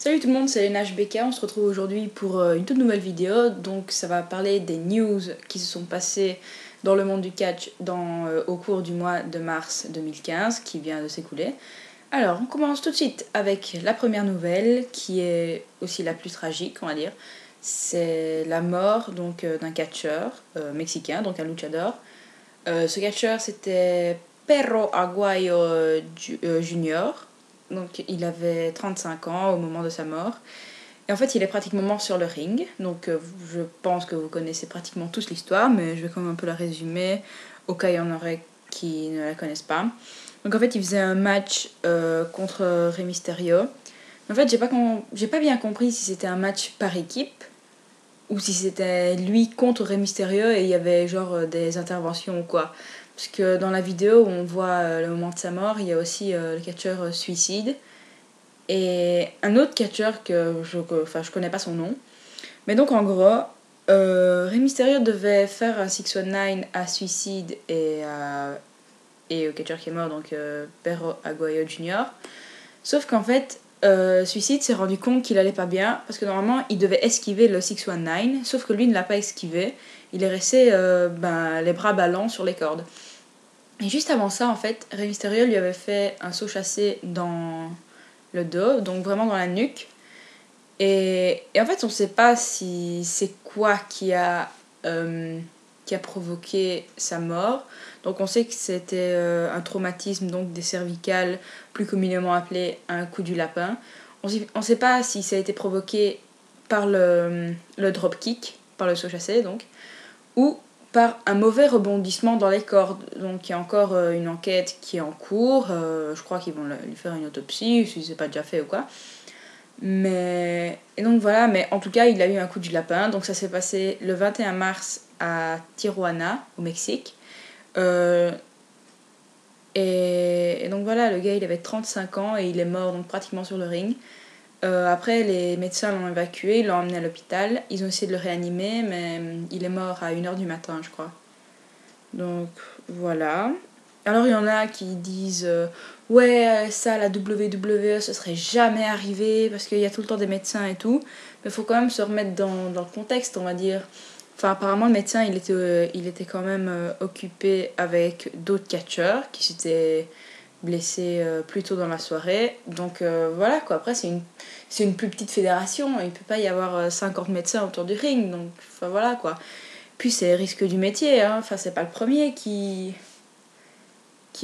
Salut tout le monde, c'est Lena HBK, on se retrouve aujourd'hui pour une toute nouvelle vidéo. Donc ça va parler des news qui se sont passées dans le monde du catch au cours du mois de mars 2015 qui vient de s'écouler. Alors on commence tout de suite avec la première nouvelle qui est aussi la plus tragique, on va dire. C'est la mort d'un catcheur mexicain, donc un luchador. Ce catcheur c'était Perro Aguayo Jr. Donc il avait 35 ans au moment de sa mort. Et en fait il est pratiquement mort sur le ring. Donc je pense que vous connaissez pratiquement tous l'histoire, mais je vais quand même un peu la résumer au cas il y en aurait qui ne la connaissent pas. Donc en fait il faisait un match contre Rey Mysterio. En fait j'ai pas bien compris si c'était un match par équipe ou si c'était lui contre Rey Mysterio et il y avait genre des interventions ou quoi. Parce que dans la vidéo où on voit le moment de sa mort, il y a aussi le catcheur Suicide et un autre catcheur que je connais pas son nom. Mais donc en gros, Rey Mysterio devait faire un 619 à Suicide et au catcheur qui est mort, donc Perro Aguayo Jr. Sauf qu'en fait, Suicide s'est rendu compte qu'il allait pas bien parce que normalement il devait esquiver le 619, sauf que lui ne l'a pas esquivé. Il est resté les bras ballants sur les cordes. Et juste avant ça, en fait, Rey Mysterio lui avait fait un saut chassé dans le dos, donc vraiment dans la nuque. Et en fait, on ne sait pas si c'est quoi qui a provoqué sa mort. Donc on sait que c'était un traumatisme donc des cervicales, plus communément appelé un coup du lapin. On ne sait pas si ça a été provoqué par le dropkick, par le saut chassé donc, ou par un mauvais rebondissement dans les cordes. Donc il y a encore une enquête qui est en cours. Je crois qu'ils vont lui faire une autopsie, si c'est pas déjà fait ou quoi. Et donc voilà, mais en tout cas il a eu un coup du lapin. Donc ça s'est passé le 21 mars à Tijuana, au Mexique. Et donc voilà, le gars il avait 35 ans et il est mort donc pratiquement sur le ring. Après les médecins l'ont évacué, ils l'ont emmené à l'hôpital. Ils ont essayé de le réanimer, mais il est mort à 1h du matin je crois. Donc voilà. Alors il y en a qui disent ouais ça la WWE ce serait jamais arrivé parce qu'il y a tout le temps des médecins et tout. Mais il faut quand même se remettre dans le contexte on va dire. Enfin apparemment le médecin il était quand même occupé avec d'autres catcheurs qui s'étaient blessés plus tôt dans la soirée. Donc voilà quoi, après c'est une plus petite fédération, il peut pas y avoir 50 médecins autour du ring. Donc enfin voilà quoi. Puis c'est risque du métier, hein. Enfin c'est pas le premier qui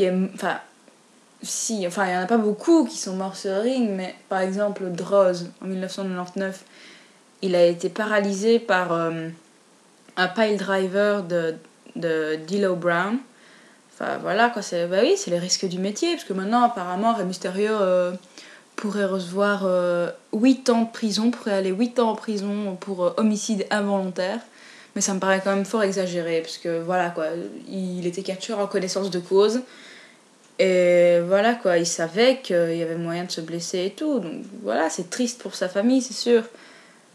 est... Enfin, si, enfin il y en a pas beaucoup qui sont morts sur le ring, mais par exemple Droz en 1999, il a été paralysé par un pile driver de D'Lo Brown. Enfin voilà quoi, c'est les risques du métier, parce que maintenant apparemment Rey Mysterio pourrait recevoir 8 ans de prison, pourrait aller 8 ans en prison pour homicide involontaire. Mais ça me paraît quand même fort exagéré, parce que voilà quoi, il était catcheur en connaissance de cause. Et voilà quoi, il savait qu'il y avait moyen de se blesser et tout. Donc voilà, c'est triste pour sa famille, c'est sûr.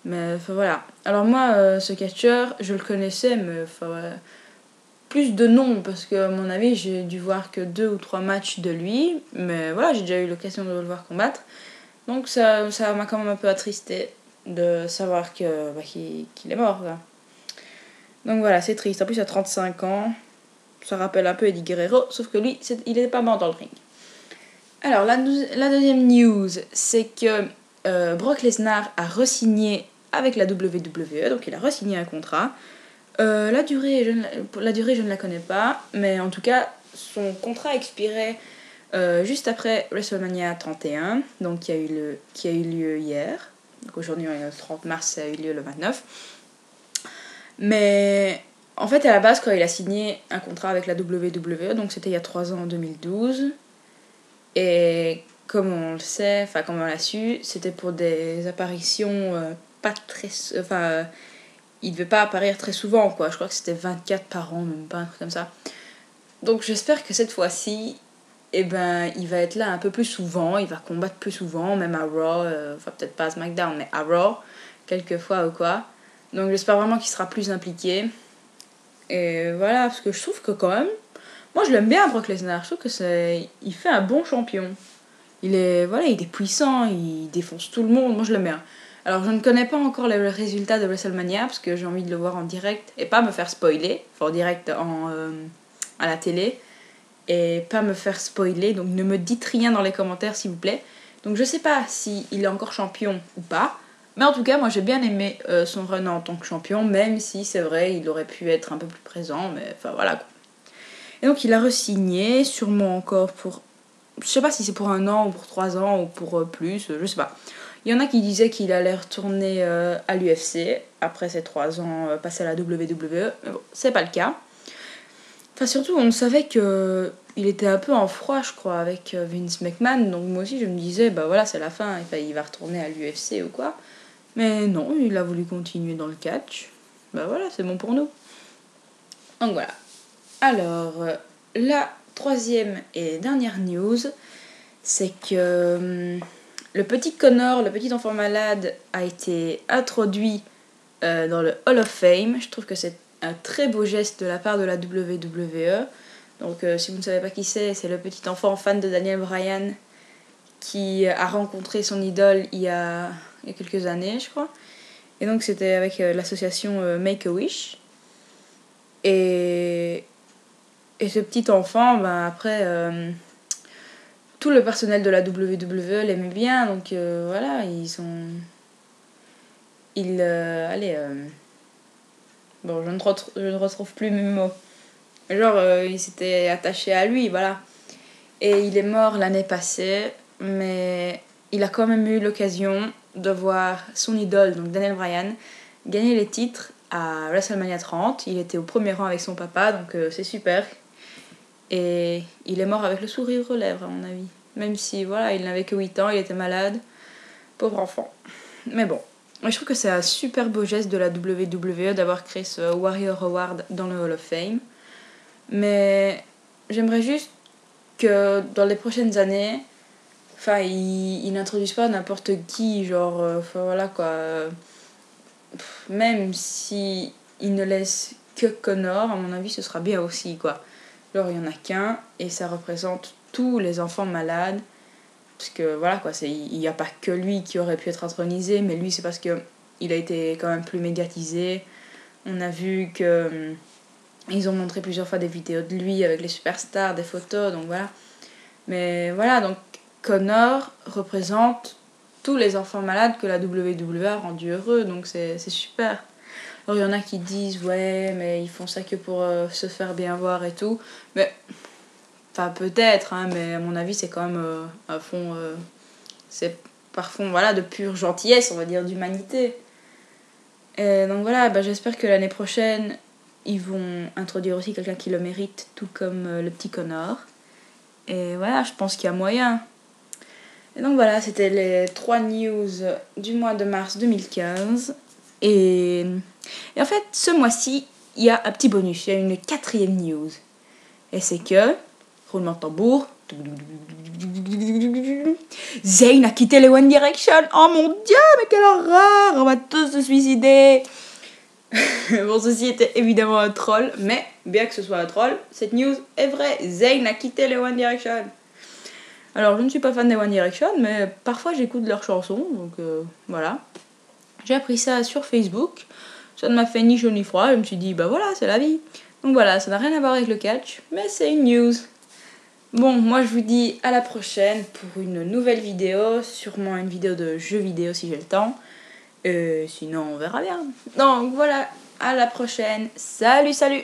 Mais enfin voilà. Alors moi, ce catcheur, je le connaissais, mais enfin voilà, plus de nom, parce que à mon avis, j'ai dû voir que 2 ou 3 matchs de lui. Mais voilà, j'ai déjà eu l'occasion de le voir combattre. Donc ça m'a quand même un peu attristé de savoir qu'il est mort quoi. Donc voilà, c'est triste. En plus, il a 35 ans. Ça rappelle un peu Eddie Guerrero, sauf que lui, il n'était pas mort dans le ring. Alors, la deuxième news, c'est que Brock Lesnar a re-signé avec la WWE, donc il a re-signé un contrat. La durée, je ne la connais pas, mais en tout cas, son contrat expirait juste après WrestleMania 31, donc qui a eu lieu hier. Donc aujourd'hui, on est le 30 mars, ça a eu lieu le 29. Mais en fait, à la base, quand il a signé un contrat avec la WWE, donc c'était il y a 3 ans, en 2012, et comme on le sait, enfin comme on l'a su, c'était pour des apparitions pas très... Enfin, il devait pas apparaître très souvent, quoi. Je crois que c'était 24 par an, même pas un truc comme ça. Donc j'espère que cette fois-ci, il va être là un peu plus souvent, il va combattre plus souvent, même à Raw, enfin peut-être pas à SmackDown, mais à Raw, quelquefois ou quoi. Donc j'espère vraiment qu'il sera plus impliqué. Et voilà, parce que je trouve que quand même, moi je l'aime bien Brock Lesnar, je trouve que il fait un bon champion. il est puissant, il défonce tout le monde, moi je l'aime bien. Alors je ne connais pas encore le résultat de WrestleMania parce que j'ai envie de le voir en direct et pas me faire spoiler, enfin en direct à la télé et pas me faire spoiler, donc ne me dites rien dans les commentaires s'il vous plaît. Donc je sais pas s'il est encore champion ou pas, mais en tout cas moi j'ai bien aimé son run en tant que champion, même si c'est vrai il aurait pu être un peu plus présent, mais enfin voilà quoi. Et donc il a re-signé, sûrement encore pour, je sais pas si c'est pour 1 an ou pour 3 ans ou pour plus, je sais pas. Il y en a qui disaient qu'il allait retourner à l'UFC après ces 3 ans passés à la WWE, mais bon, c'est pas le cas. Enfin, surtout, on savait qu'il était un peu en froid, je crois, avec Vince McMahon. Donc, moi aussi, je me disais, bah voilà, c'est la fin. Enfin, il va retourner à l'UFC ou quoi. Mais non, il a voulu continuer dans le catch. Bah voilà, c'est bon pour nous. Donc voilà. Alors, la troisième et dernière news, c'est que le petit Connor, le petit enfant malade, a été introduit dans le Hall of Fame. Je trouve que c'est un très beau geste de la part de la WWE. Donc si vous ne savez pas qui c'est le petit enfant fan de Daniel Bryan qui a rencontré son idole il y a quelques années, je crois. Et donc c'était avec l'association Make-A-Wish. Et ce petit enfant, ben, après, tout le personnel de la WWE l'aimait bien. Donc voilà, bon, je ne retrouve plus mes mots. Genre, il s'était attaché à lui, voilà. Et il est mort l'année passée, mais il a quand même eu l'occasion de voir son idole, donc Daniel Bryan, gagner les titres à WrestleMania 30. Il était au premier rang avec son papa, donc c'est super. Et il est mort avec le sourire aux lèvres, à mon avis. Même si, voilà, il n'avait que 8 ans, il était malade. Pauvre enfant. Mais bon. Je trouve que c'est un super beau geste de la WWE d'avoir créé ce Warrior Award dans le Hall of Fame. Mais j'aimerais juste que dans les prochaines années, enfin, ils n'introduisent pas n'importe qui, genre, enfin voilà quoi. Même si ils ne laissent que Connor, à mon avis, ce sera bien aussi, quoi. Genre, il n'y en a qu'un, et ça représente tous les enfants malades. Parce que voilà, quoi, il n'y a pas que lui qui aurait pu être intronisé, mais lui, c'est parce que il a été quand même plus médiatisé. On a vu que ils ont montré plusieurs fois des vidéos de lui avec les superstars, des photos, donc voilà. Mais voilà, donc Connor représente tous les enfants malades que la WWE a rendu heureux, donc c'est super. Alors il y en a qui disent, ouais, mais ils font ça que pour se faire bien voir et tout. Mais, enfin peut-être, hein, mais à mon avis c'est quand même un fond, c'est par fond, voilà, de pure gentillesse, on va dire, d'humanité. Et donc voilà, bah, j'espère que l'année prochaine, ils vont introduire aussi quelqu'un qui le mérite, tout comme le petit Connor. Et voilà, je pense qu'il y a moyen. Et donc voilà, c'était les 3 news du mois de mars 2015. Et en fait, ce mois-ci, il y a un petit bonus, il y a une 4e news. Et c'est que, roulement de tambour, Zayn a quitté les One Direction. Oh mon dieu, mais quelle horreur, on va tous se suicider. Bon, ceci était évidemment un troll, mais bien que ce soit un troll, cette news est vraie. Zayn a quitté les One Direction. Alors, je ne suis pas fan des One Direction, mais parfois j'écoute leurs chansons, donc voilà. J'ai appris ça sur Facebook, ça ne m'a fait ni chaud ni froid, je me suis dit, bah voilà, c'est la vie. Donc voilà, ça n'a rien à voir avec le catch, mais c'est une news. Bon, moi je vous dis à la prochaine pour une nouvelle vidéo, sûrement une vidéo de jeux vidéo si j'ai le temps. Sinon, on verra bien. Donc voilà, à la prochaine. Salut, salut!